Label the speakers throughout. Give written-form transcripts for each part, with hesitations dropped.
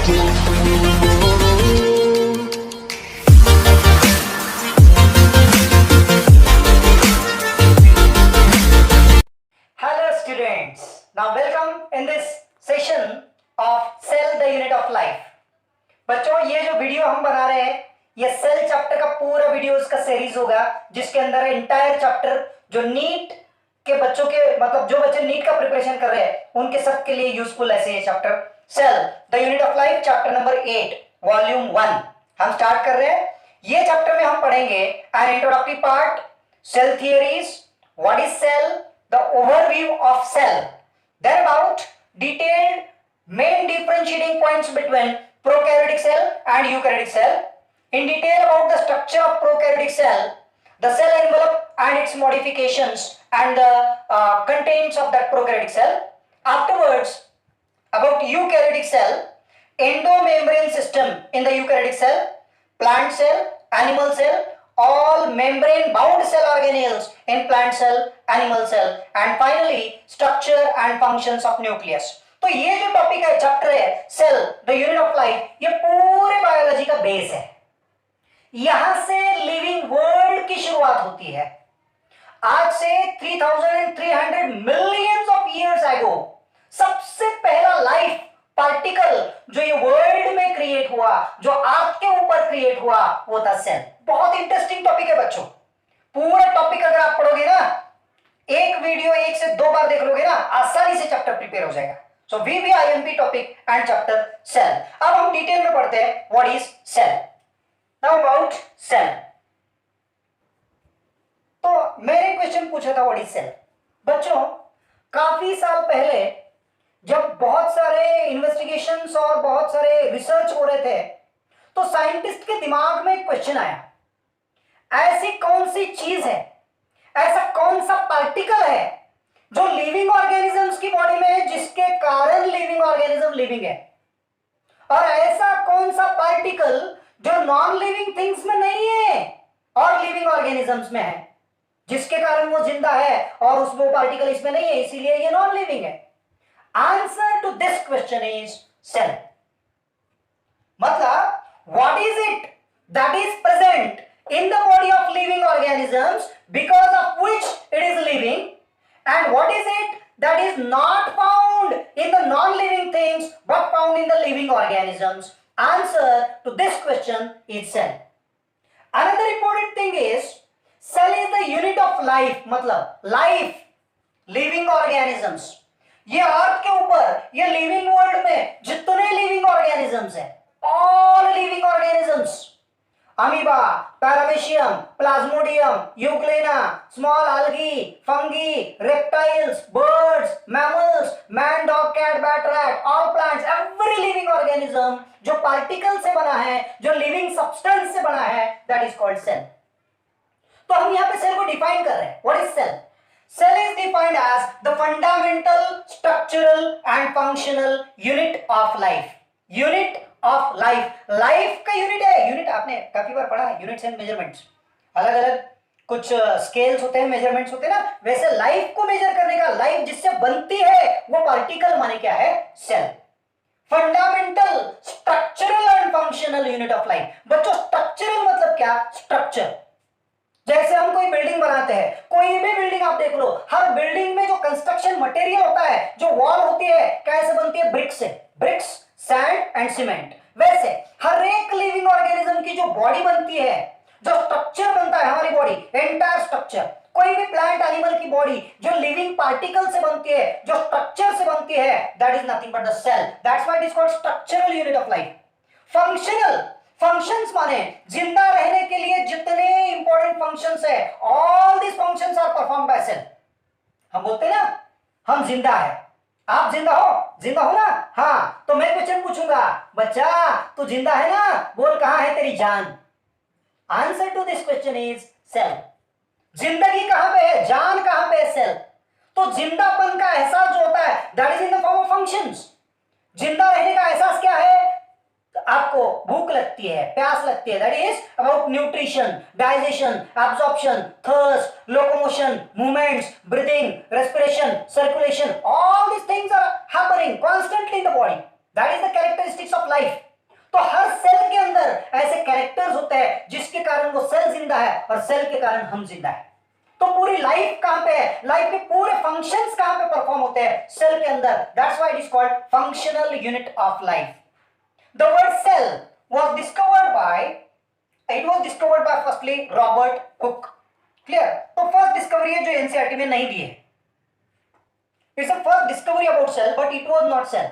Speaker 1: Hello students, now welcome in this session of Cell the Unit of Life. बच्चों ये जो video हम बना रहे हैं ये सेल चैप्टर का पूरा वीडियोस का सीरीज होगा जिसके अंदर एंटायर चैप्टर जो नीट के बच्चों के मतलब जो बच्चे नीट का प्रिपरेशन कर रहे हैं उनके सब के लिए यूजफुल ऐसे ये chapter cell the unit of life chapter number 8 volume 1 हम स्टार्ट कर रहे हैं। ये चैप्टर में हम पढ़ेंगे an introductory part, cell theories, what is cell, the overview of cell, then about detailed main differentiating points between prokaryotic cell and eukaryotic cell, in detail about the structure of prokaryotic cell, the cell envelope and its modifications and the contents of that prokaryotic cell. Afterwards about eukaryotic cell, endomembrane system in the eukaryotic cell, plant cell, animal cell, all membrane bound cell organelles in plant cell, animal cell, and finally structure and functions of nucleus. तो ये जो topic है chapter है cell the unit of life, ये पूरे biology का base है। यहां से लिविंग वर्ल्ड की शुरुआत होती है। आज से 3300 मिलियंस ऑफ इयर्स एगो सबसे पहला लाइफ पार्टिकल जो ये वर्ल्ड में क्रिएट हुआ, जो आपके ऊपर क्रिएट हुआ, वो था सेल। बहुत इंटरेस्टिंग टॉपिक है बच्चों। पूरा टॉपिक अगर आप पढ़ोगे ना, एक वीडियो 1 से 2 बार देख लोगे ना, आसानी से चैप्टर प्रिपेयर हो जाएगा। So VVIMP topic and chapter cell. अब हम डिटेल में पढ़ते हैं what is cell. Now about cell, तो मैंने क्वेश्चन पूछा था व्हाट इज सेल। बच्चों काफी साल पहले जब बहुत सारे इन्वेस्टिगेशंस और बहुत सारे रिसर्च हो रहे थे तो साइंटिस्ट के दिमाग में एक क्वेश्चन आया, ऐसी कौन सी चीज है, ऐसा कौन सा पार्टिकल है जो लिविंग ऑर्गेनिजम्स की बॉडी में है जिसके कारण लिविंग ऑर्गेनिज्म लिविंग है, और ऐसा कौन सा पार्टिकल जो नॉन लिविंग थिंग्स में नहीं है और लिविंग ऑर्गेनिजम्स में है जिसके कारण वो जिंदा है और उसमें पार्टिकल इसमें नहीं है इसीलिए ये नॉन लिविंग है। Answer to this question is cell. मतलब what is it that is present in the body of living organisms because of which it is living, and what is it that is not found in the non-living things but found in the living organisms? Answer to this question is cell. Another important thing is cell is the unit of life. मतलब life, living organisms, ये अर्थ के ऊपर ये living world में जितने living organisms हैं, all living organisms, amoeba, paramecium, plasmodium, euglena, small algae, fungi, reptiles, birds, mammals, man, dog, cat, bat, rat, all plants, every living organism जो particle से बना है, जो लिविंग सब्सटेंस से बना है, दैट इज कॉल्ड सेल। तो हम यहां पे सेल को डिफाइन कर रहे हैं। What is cell? Cell is defined as the fundamental, structural and functional unit of life. Unit of life. Life का unit है। Unit आपने काफी बार पढ़ा है, units and measurements। अलग अलग कुछ स्केल्स होते हैं, मेजरमेंट्स होते हैं ना, वैसे लाइफ को मेजर करने का, लाइफ जिससे बनती है वो पार्टिकल माने क्या है? Cell. Fundamental, structural and functional unit of life. बच्चों स्ट्रक्चरल मतलब क्या? स्ट्रक्चर। जैसे हम कोई बिल्डिंग बनाते हैं, कोई भी बिल्डिंग आप देख लो, हर बिल्डिंग में जो कंस्ट्रक्शन मटेरियल होता है, जो वॉल होती है, कैसे बनती है? ब्रिक्स से। Bricks, sand and cement. वैसे हर एक लिविंग ऑर्गेनिज्म की जो बॉडी बनती है, जो स्ट्रक्चर बनता है हमारी बॉडी, एंटायर स्ट्रक्चर, कोई भी प्लांट एनिमल की बॉडी जो लिविंग पार्टिकल से बनती है, जो स्ट्रक्चर से बनती है, that is nothing but the cell. That's why it is called structural unit of life. Functional, functions माने जिंदा रहने के लिए जितने इंपॉर्टेंट फंक्शंस है, all this functions are performed by cell. हम बोलते हैं ना हम जिंदा है, आप जिंदा हो? जिंदा हो ना? हाँ, तो मैं क्वेश्चन पूछूंगा, बच्चा तू जिंदा है ना? बोल कहां है तेरी जान? Answer to this question is cell. जिंदगी कहां पे है, जान कहां पे है? सेल। तो जिंदापन का एहसास जो होता है that is in the form of functions. जिंदा रहने का एहसास क्या है? आपको भूख लगती है, प्यास लगती है, that is about nutrition, digestion, absorption, thirst, locomotion, movements, breathing, respiration, circulation, all these things are happening constantly in the body. That is the characteristics of life. तो हर सेल के अंदर ऐसे कैरेक्टर्स होते हैं जिसके कारण वो सेल जिंदा है और सेल के कारण हम जिंदा है। तो पूरी लाइफ कहां पे है, लाइफ के पूरे फंक्शंस कहां पे परफॉर्म होते हैं, सेल के अंदर। That's why it is called functional unit of life. The word cell was discovered by firstly Robert Hooke। Clear? तो फर्स्ट डिस्कवरी है जो एनसीईआरटी में नहीं दी है। It's a first discovery about cell but it was not cell.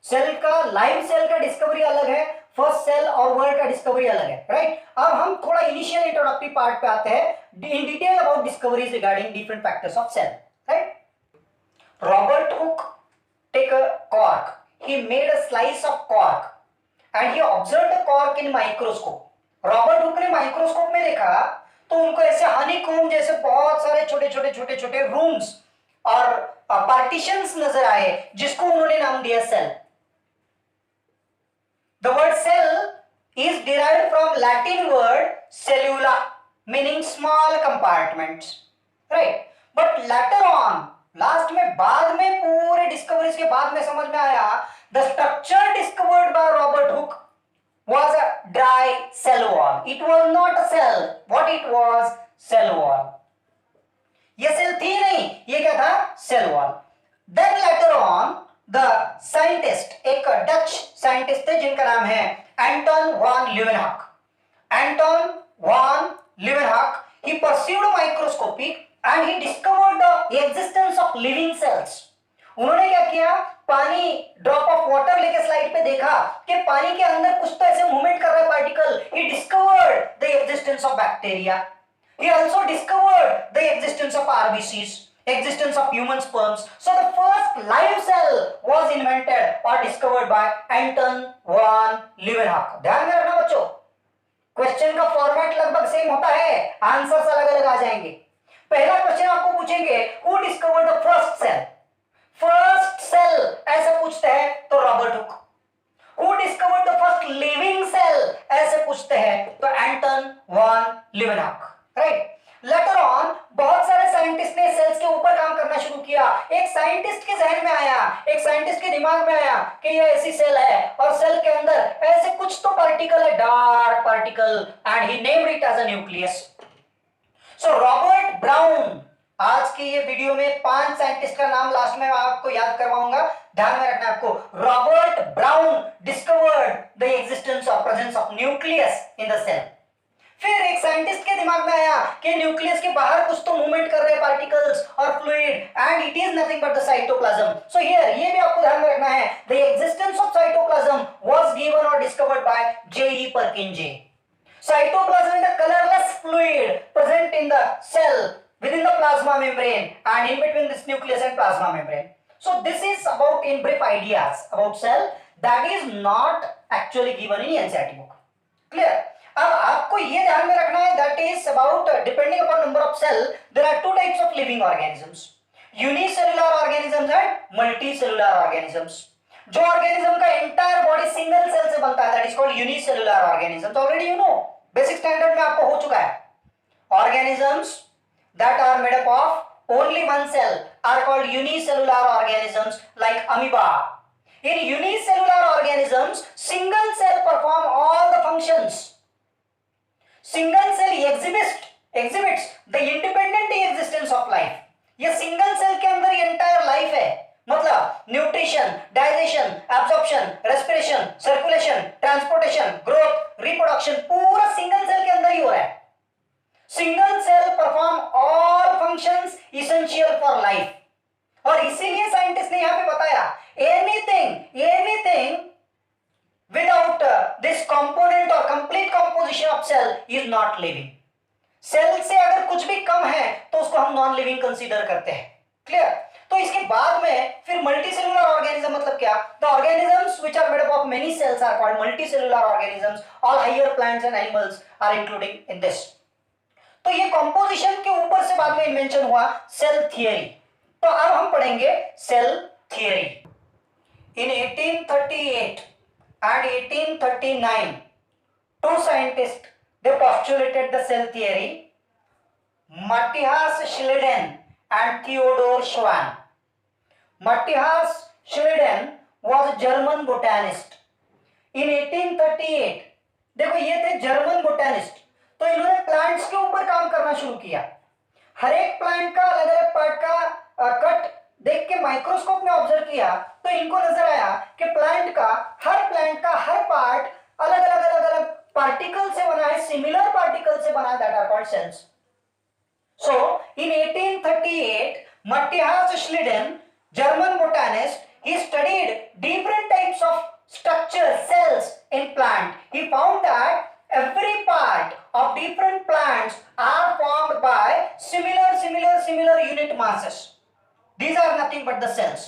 Speaker 1: Cell का, live cell का discovery अलग है, फर्स्ट सेल और वर्ल्ड का डिस्कवरी अलग है, राइट? अब हम थोड़ा इनिशियल इंट्रोडक्टरी पार्ट पे आते हैं in detail about discoveries regarding different factors of cell, right? Robert Hooke take a cork. He made a slice of cork and he observed the cork in microscope. Robert Hooke ने microscope में देखा तो उनको ऐसे honeycomb जैसे बहुत सारे छोटे छोटे रूम्स और पार्टीशंस नजर आए जिसको उन्होंने नाम दिया cell. The word cell is derived from Latin word cellula meaning small compartments, right? But later on, last में बाद में पूरे डिस्कवरीज के बाद में समझ में आया the structure discovered by Robert Hooke was a dry cell wall. It was not a cell. What it was? Cell wall. ये सेल थी नहीं, ये क्या था? Cell wall. Then later on, the scientist, एक डच साइंटिस्ट थे जिनका नाम है Anton van Leeuwenhoek. Anton van Leeuwenhoek, he pursued microscopy and he discovered the existence of living cells. उन्होंने क्या किया, पानी ड्रॉप ऑफ वाटर लेके स्लाइड पे देखा कि पानी के अंदर कुछ तो ऐसे मूवमेंट कर रहा है particle. He discovered the existence of bacteria. He also discovered the existence of RBCs, existence of human sperms. So the first live cell was invented or discovered by Anton van Leeuwenhoek. ध्यान में रखना बच्चों, question का format लगभग same होता है, answers अलग अलग आ जाएंगे। पहला क्वेश्चन आपको पूछेंगे who discovered the first cell. First cell ऐसे पूछते हैं तो Robert Hooke. Who discovered the first living cell ऐसे पूछते हैं तो Anton van Leeuwenhoek, right? Later on बहुत सारे साइंटिस्ट ने सेल्स के ऊपर काम करना शुरू किया। एक साइंटिस्ट के जहन में आया, एक साइंटिस्ट के दिमाग में आया कि ये ऐसी सेल है और सेल के अंदर ऐसे कुछ तो पार्टिकल है, dark particle, and he named it as a nucleus. So Robert Brown, आज की ये वीडियो में 5 साइंटिस्ट का नाम लास्ट में आपको याद करवाऊंगा, ध्यान में रखना आपको। Robert Brown discovered the existence of presence of nucleus in the cell. फिर एक साइंटिस्ट के दिमाग में आया कि न्यूक्लियस के बाहर कुछ तो मूवमेंट कर रहे हैं पार्टिकल्स और fluid, and it is nothing but the cytoplasm. So here ये भी आपको ध्यान में रखना है, the existence of cytoplasm was given और discovered by J E. Purkinje. Cytoplasm is the colorless fluid present in the cell within the plasma membrane and in between this nucleus and plasma membrane. So this is about in brief ideas about cell that is not actually given in NCERT book. Clear? अब आपको ये ध्यान में रखना है that is about depending upon number of cell there are two types of living organisms, unicellular organisms and multicellular organisms. जो organism का entire body single cell से बनता है that is called unicellular organism. तो already you know, basic standard में आपको हो चुका है। Organisms that are made up of only one cell are called unicellular organisms like amoeba. In unicellular organisms, single cell perform all the functions. Single cell exhibits the independent existence of life. ये single cell के अंदर entire life है, मतलब nutrition, digestion, absorption, respiration, circulation, transportation, growth, reproduction पूरा single cell के अंदर ही हो रहा है। Single cell perform all functions essential for life. और इसीलिए साइंटिस्ट ने यहां पे बताया एनीथिंग विदाउट दिस कंपोनेंट और complete composition of cell is not living. Cell से अगर कुछ भी कम है तो उसको हम नॉन लिविंग कंसीडर करते हैं। क्लियर? तो इसके बाद में फिर मल्टीसेलुलर ऑर्गेनिज्म मतलब क्या? The organisms which are made up of many cells are called multicellular organisms. All higher plants and animals are including in this. तो ये कंपोजिशन के ऊपर से बाद में इन्वेंशन हुआ सेल थियरी। तो अब हम पढ़ेंगे cell theory. In 1838 and 1839 two scientists they postulated the cell theory, Matthias Schleiden and Theodor Schwann. Matthias Schleiden was a German botanist. In 1838, देखो ये थे जर्मन बोटेनिस्ट, तो इन्होंने प्लांट्स के ऊपर काम करना शुरू किया। हर एक प्लांट का अलग अलग पार्ट का कट देख के माइक्रोस्कोप में ऑब्जर्व किया, तो इनको नजर आया कि प्लांट का हर पार्ट अलग अलग पार्टिकल से बना है, सिमिलर पार्टिकल से बना है, that are called cells. So, in 1838, Matthias Schlitten, German botanist, he studied different types of structure cells in plant. He found that every part of different plants are formed by similar unit masses. These are nothing but the cells.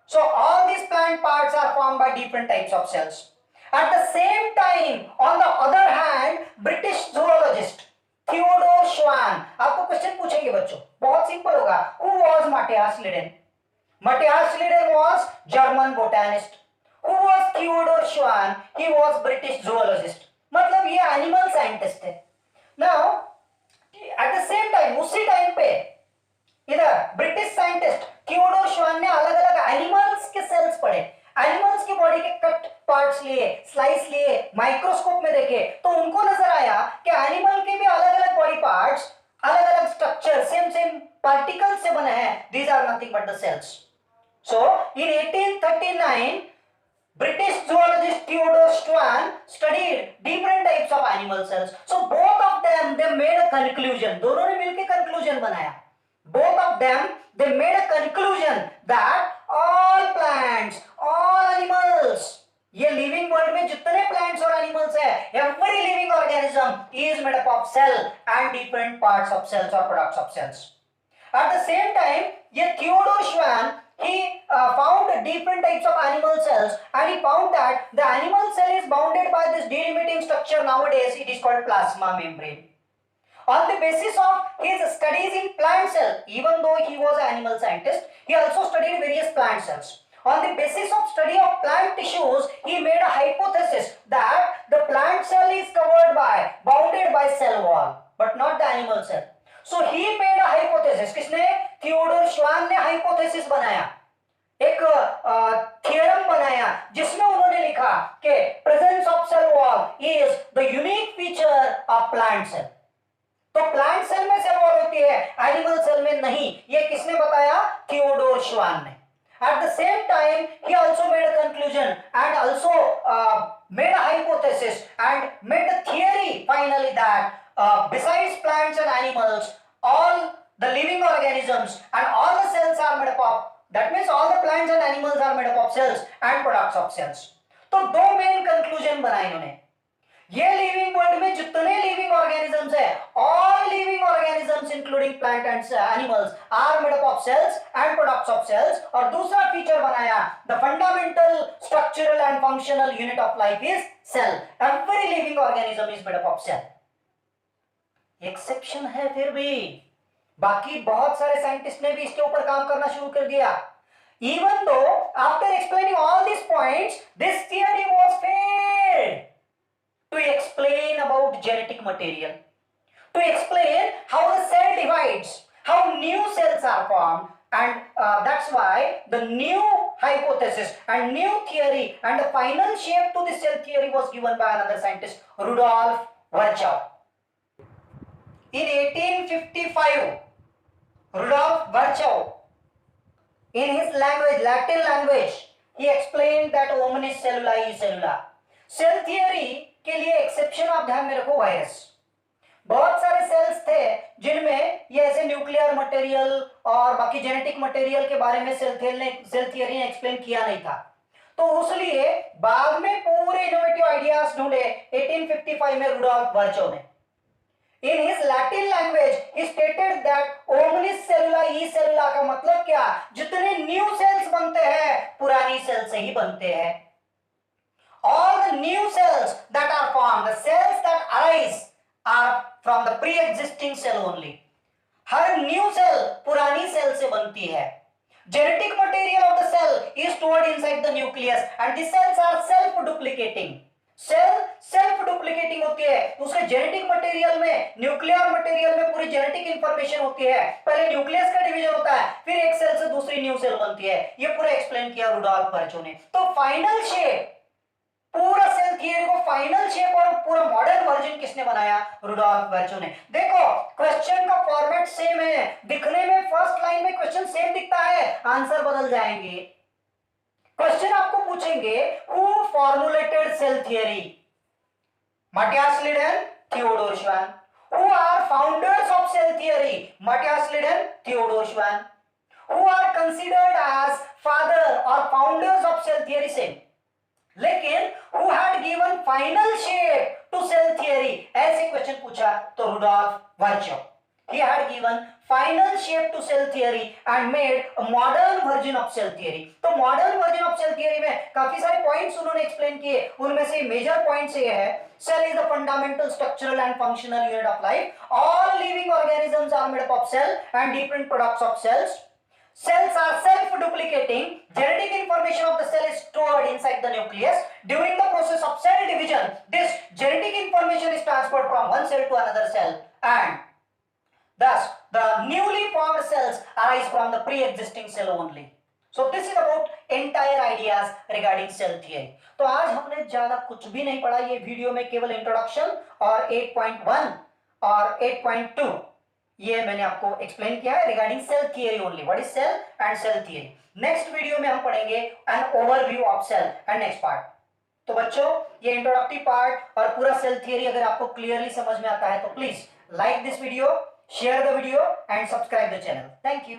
Speaker 1: So, all these plant parts are formed by different types of cells. At the same time, on the other hand, British zoologist Theodore श्वान, आपको question पूछेंगे बच्चों, बहुत simple होगा। Who was Matthias Schlitten? Matthias Schlitten was German botanist. Who was Theodor Schwann? He was British zoologist. मतलब ये animal scientist थे। Now, at the same time, उसी टाइम पे इधर ब्रिटिश साइंटिस्ट थियोडोर श्वान ने अलग अलग एनिमल्स के सेल्स पढ़े, एनिमल्स की बॉडी के कट पार्ट्स लिए, स्लाइस लिए, माइक्रोस्कोप में देखे, तो उनको नजर आया कि एनिमल के भी अलग अलग बॉडी पार्ट्स, अलग अलग स्ट्रक्चर, सेम पार्टिकल्स से बने हैं। These are nothing but the cells. So in 1839 British zoologist Theodor Schwann studied different types of animal cells. So both of them they made a conclusion. दोनों ने मिलकर conclusion बनाया। Both of them they made a conclusion that all plants, all animals, ये living world में जितने plants और animals है, every living organism is made up of cell and different parts of cells or products of cells. At the same time, ये Theodor Schwann he found different types of animal cells, and he found that the animal cell is bounded by this delimiting structure. Nowadays it is called plasma membrane. On the basis of his studies in plant cell, even though he was an animal scientist, he also studied various plant cells. On the basis of study of plant tissues, he made a hypothesis that the plant cell is bounded by cell wall, but not the animal cell. So he made a hypothesis. किसने? Theodore श्वान ने hypothesis बनाया, एक theorem बनाया, जिसमें उन्होंने लिखा कि presence of cell wall is the unique feature of plant cell. तो प्लांट सेल में सेल वॉल होती है, एनिमल सेल में नहीं। ये किसने बताया? थियोडोर श्वान ने। At the same time, he also made a conclusion and also made a hypothesis and made a theory finally that besides plants and animals, all the living organisms and all the cells are made up of, that means all the plants and animals are made up of cells and products of cells. तो दो main conclusion बनाए इन्होंने। ये living world में जितने living organisms है, all living organisms including plant and animals are made up of cells and products of cells. और दूसरा फीचर बनाया, the fundamental structural and functional unit of life is cell. Every living organism is made up of cell. Exception है फिर भी, बाकी बहुत सारे scientist ने भी इसके ऊपर काम करना शुरू कर दिया। Even though after explaining all these points, this theory was failed to explain about genetic material, to explain how the cell divides, how new cells are formed, and that's why the new hypothesis and new theory and the final shape to this cell theory was given by another scientist, Rudolf Virchow. In 1855, Rudolf Virchow, in his language, Latin language, he explained that omnis cellula is cellula. Cell theory के लिए exception आप ध्यान में रखो, virus. बहुत सारे sales थे जिनमें ये ऐसे न्यूक्लियर मटेरियल और बाकी जेनेटिक मटेरियल के बारे में सेल थियरी ने एक्सप्लेन किया नहीं था, तो उसलिए बाद में पूरे इनोवेटिव आइडियाज ढूंढे 1855 में रुडोल्फ वर्चो ने। In his Latin language, he stated that omnis cellula is cellula का मतलब क्या? जितने न्यू सेल्स बनते हैं पुरानी सेल से ही बनते हैं। All the new cells that are formed, the cells that arise, are from the pre-existing cell only. हर न्यू सेल पुरानी सेल से बनती है। Genetic material of the cell is stored inside the nucleus, and the cells are self-duplicating. Cell self-duplicating duplicating होती है तो उसके जेनेटिक मटेरियल में, न्यूक्लियर मटेरियल में पूरी जेनेटिक इंफॉर्मेशन होती है। पहले न्यूक्लियस का डिवीजन होता है, फिर एक सेल से दूसरी न्यू सेल बनती है। ये पूरा एक्सप्लेन किया रुडोल्फ वर्चो ने। तो फाइनल शेप, पूरा सेल थियरी को फाइनल शेप और पूरा मॉडर्न वर्जन किसने बनाया? रुडोल्फ वर्चो ने। देखो क्वेश्चन का फॉर्मेट सेम है, दिखने में फर्स्ट लाइन में क्वेश्चन सेम दिखता है, आंसर बदल जाएंगे। क्वेश्चन आपको पूछेंगे who formulated cell theory? Matthias Liden, Theodor Schwann. Who are founders of cell theory? Matthias Liden, Theodor Schwann. Who are considered as father or founders of cell theory? Same. लेकिन who had given final shape to cell theory? ऐसे question पूछा तो Rudolf Virchow. He had given final shape to cell theory and made a modern version of cell theory. तो modern version of cell theory में काफी सारे points उन्होंने explain किए, उनमें से major points ये है, cell is the fundamental structural and functional unit of life. All living organisms are made up of cell and different products of cells. Cells are self-duplicating. Genetic information of the cell is stored inside the nucleus. During the process of cell division, this genetic information is transferred from one cell to another cell, and thus the newly formed cells arise from the pre-existing cell only. So this is about entire ideas regarding cell theory. तो आज हमने ज्यादा कुछ भी नहीं पढ़ा, ये video में केवल इंट्रोडक्शन और 8.1 और 8.2 ये मैंने आपको एक्सप्लेन किया है regarding cell theory only. What is cell and cell theory. Next video में हम पढ़ेंगे an overview of cell and next part. तो बच्चों ये इंट्रोडक्टिव पार्ट और पूरा सेल थियरी अगर आपको क्लियरली समझ में आता है तो please like this video, share the video and subscribe the channel. Thank you.